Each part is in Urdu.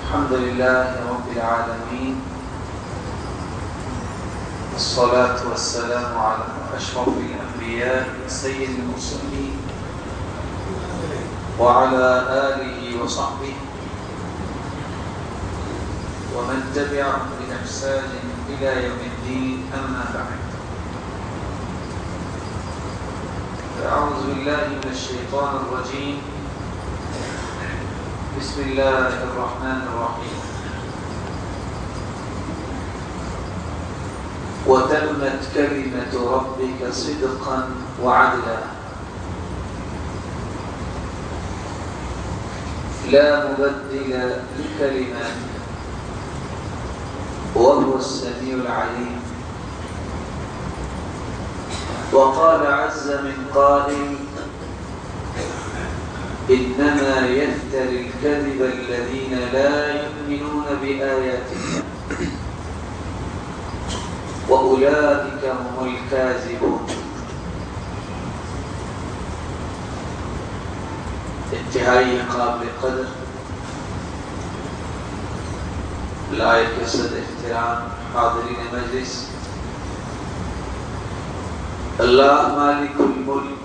الحمد لله رب العالمين، والصلاة والسلام على أشرف الأنبياء سيد المرسلين وعلى آله وصحبه ومن تبعهم بإحسان إلى يوم الدين. أما بعد، أعوذ بالله من الشيطان الرجيم. بسم الله الرحمن الرحيم. وتمت كلمة ربك صدقا وعدلا لا مبدل لكلماته وهو السميع العليم. وقال عز من قائل: إنما يفتري الكذب الذين لا يؤمنون بآياتنا وأولئك هم الكاذبون. انتہائی قابل قدر لائق صد احترام حاضرین مجلس، اللہ مالک الملک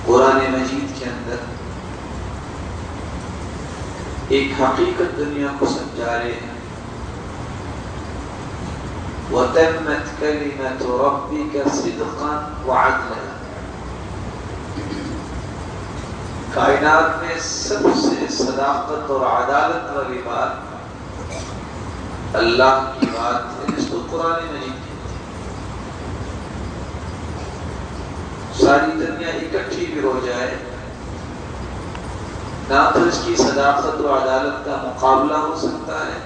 قرآن مجید کے اندر ایک حقیقت دنیا کو سمجھا رہے ہیں. وَتَمَّتْ كَلِمَةُ رَبِّكَ صِدْقًا وَعَدْلًا. کائنات میں سب سے صداقت اور عدالت والی بات اللہ کی بات ہے، جس کو قرآن مجید کہتے ہیں. ساری دنیا اکٹھی بھی ہو جائے، نہ تو اس کی صداقت و عدالت کا مقابلہ ہو سکتا ہے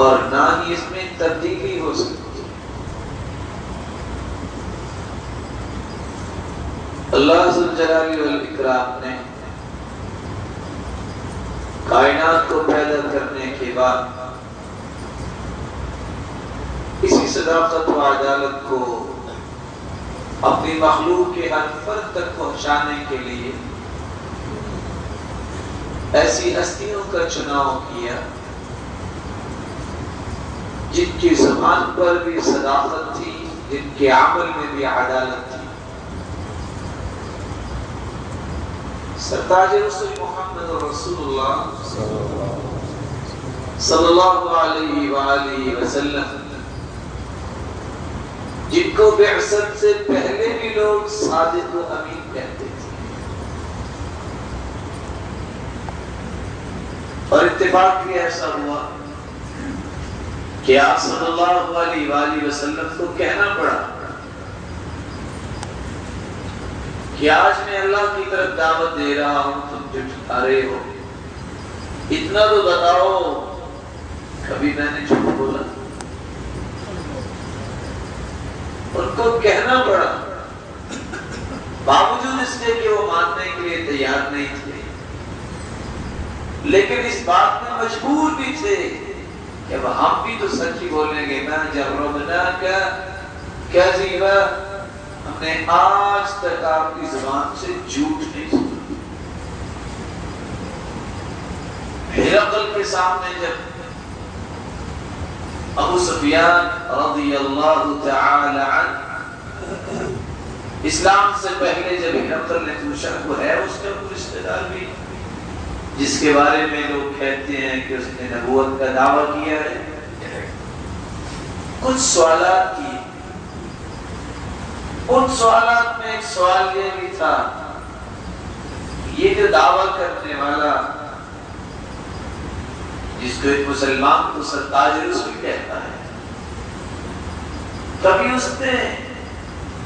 اور نہ ہی اس میں تبدیلی ہو سکتی ہے. اللہ ذوالجلال والاکرام نے کائنات کو پیدا کرنے کے بعد اسی صداقت و عدالت کو اپنی مخلوق کے ہر فرد تک پہنچانے کے لیے ایسی ہستیوں کا چناؤ کیا جن کی زبان پر بھی صداقت تھی، جن کے عمل میں بھی عدالت تھی. سرتاج رسول محمد رسول اللہ صلی اللہ علیہ وآلہ وسلم، جن کو بعثت سے پہلے بھی لوگ صادق و امین کہتے تھے، اور اتفاق بھی ایسا ہوا کہ آپ صلی اللہ علیہ وآلہ وسلم کو کہنا پڑا کہ آج میں اللہ کی طرف دعوت دے رہا ہوں، تم جھٹلا رہے ہو. اتنا تو بتاؤ کبھی میں نے جھوٹ بولا؟ ان کو کہنا پڑا، باوجود اس کے کہ وہ ماننے کے لیے تیار نہیں تھے، لیکن اس بات میں مجبور بھی تھے کہ اب ہم بھی تو سچ ہی بولیں گے. میں جربناک کذبا، ہم نے آج تک آپ کی زبان سے جھوٹ نہیں سنا. ہرقل کے سامنے جب ابو سفیان رضی اللہ تعالی عنہ اسلام سے پہلے جب ہرقل نے پوچھا وہ ہے اس کا کوئی رشتہ دار بھی جس کے بارے میں لوگ کہتے ہیں کہ اس نے نبوت کا دعویٰ کیا ہے؟ کچھ سوالات کی. ان سوالات میں ایک سوال یہ بھی تھا، یہ جو دعویٰ کرنے والا جس کو ایک مسلمان کو سرتاج رسول کہتا ہے، کبھی اس نے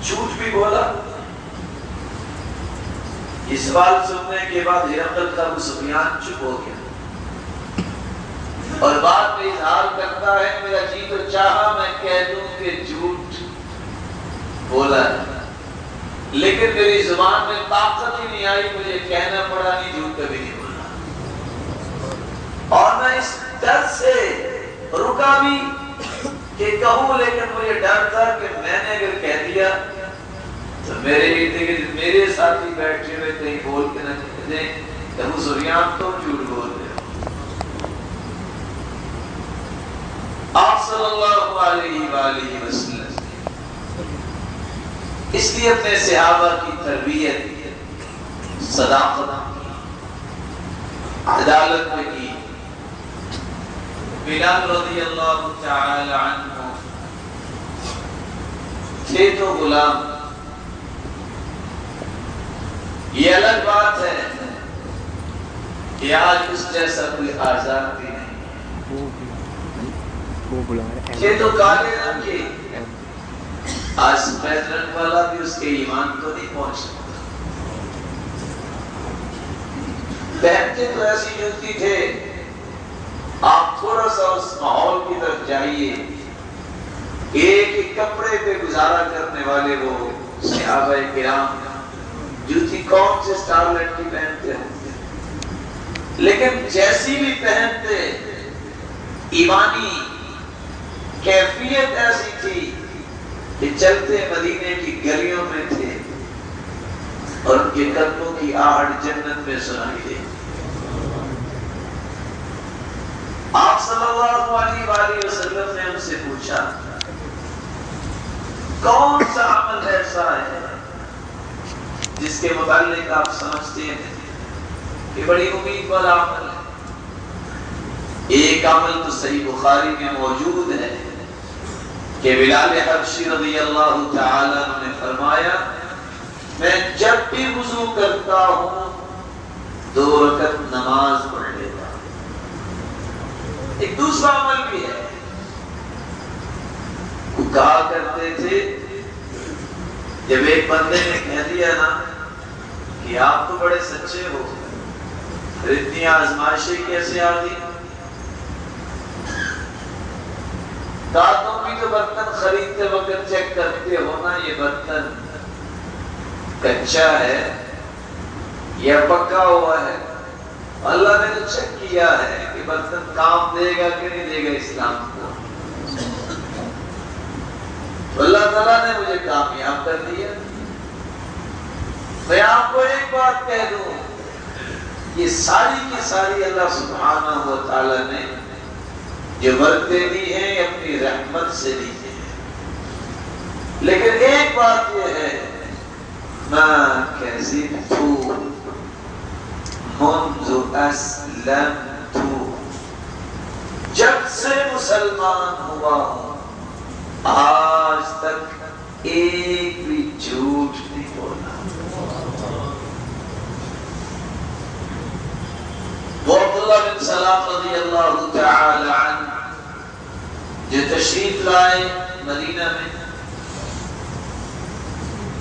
جھوٹ بھی بولا؟ یہ سوال سننے کے بعد ہرقل کا ابو سفیان چپ ہو گیا اور بعد میں اظہار کرتا ہے میرا جی تو چاہا میں کہہ دوں کہ جھوٹ بولا ہے، لیکن میری زبان میں طاقت ہی نہیں آئی، مجھے کہنا پڑا نہیں جھوٹ کبھی نہیں بولا. اور میں اس ڈر سے رکا بھی کہ کہوں، لیکن مجھے ڈر تھا کہ میں نے اگر کہہ دیا تو میرے ارد گرد میرے ساتھی بیٹھے ہوئے کہیں بول کے نہ کہہ دیں ابو سفیان تم جھوٹ بول رہے ہو. آپ صلی اللہ علیہ وآلہ وسلم اس لیے اپنے صحابہ کی تربیت صداقت کی، عدالت میں کی. بلال رضی اللہ تعالی عنہ تھے تو غلام. یہ الگ بات ہے کہ آج اس جیسا کوئی آزاد بھی نہیں. یہ تو کالے رنگ کے، آج سفید رنگ والا بھی اس کے ایمان کو نہیں پہنچ سکتا. پہنتے تو ایسی جوتی تھے. آپ تھوڑا سا اس ماحول کی طرف جائیے، ایک ایک کپڑے پہ گزارا کرنے والے وہ صحابہ کرام جوتی کون سے اسٹارلٹ کی پہنتے ہوتے، لیکن جیسی بھی پہنتے ایمانی کیفیت ایسی تھی کہ چلتے مدینے کی گلیوں میں تھے اور ان کے قدموں کی آہٹ جنت میں سنائی دے. آپ صلی اللہ علیہ وآلہ وسلم نے ہم سے پوچھا کون سا عمل ایسا ہے جس کے متعلق آپ سمجھتے ہیں کہ بڑی امید والا عمل ہے. ایک عمل تو صحیح بخاری میں موجود ہے کہ بلال حبشی رضی اللہ تعالی عنہ نے فرمایا میں جب بھی وضو کرتا ہوں 2 رکعت نماز پڑھ لیتا ہوں. ایک دوسرا عمل بھی ہے، وہ کہا کرتے تھے جب ایک بندے نے کہہ دیا نا کہ آپ تو بڑے سچے ہو، پھر اتنی آزمائشیں کیسے آ گئی؟ کہا تم بھی تو برتن خریدتے وقت چیک کرتے ہو نا یہ برتن کچا ہے یا پکا ہوا ہے. اللہ نے تو چیک کیا ہے کہ برتن کام دے گا کہ نہیں دے گا اسلام کو. اللہ تعالیٰ نے مجھے کامیاب کر دیا. میں آپ کو ایک بات کہہ دوں، یہ ساری کی ساری اللہ سبحانہ و تعالیٰ نے جو برکتیں دی ہیں اپنی رحمت سے دی ہیں. لیکن ایک بات یہ ہے ما کذبت منذ اسلمت، جب سے مسلمان ہوا ہوں آج تک ایک بھی جھوٹ نہیں بولا. وہ عبداللہ بن سلام رضی اللہ تعالی عنہ جو تشریف لائے مدینہ میں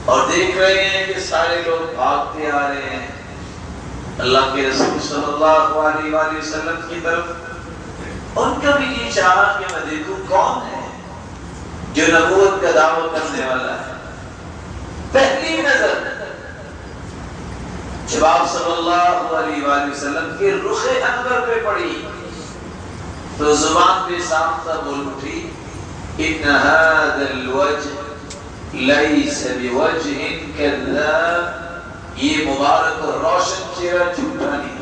اور دیکھ رہے ہیں کہ سارے لوگ بھاگتے آ رہے ہیں اللہ کے رسول صلی اللہ علیہ وآلہ وسلم کی طرف. ان کا بھی یہ چاہا کہ میں دیکھوں کون ہے جو نبوت کا دعویٰ کرنے والا ہے. پہلی نظر جب آپ صلی اللہ علیہ وآلہ وسلم کے رخ انور پہ پڑی تو زبان پہ سامتا بول اٹھی ان هذا الوجه ليس بوجه كذاب، یہ مبارک اور روشن چہرہ جھوٹا نہیں.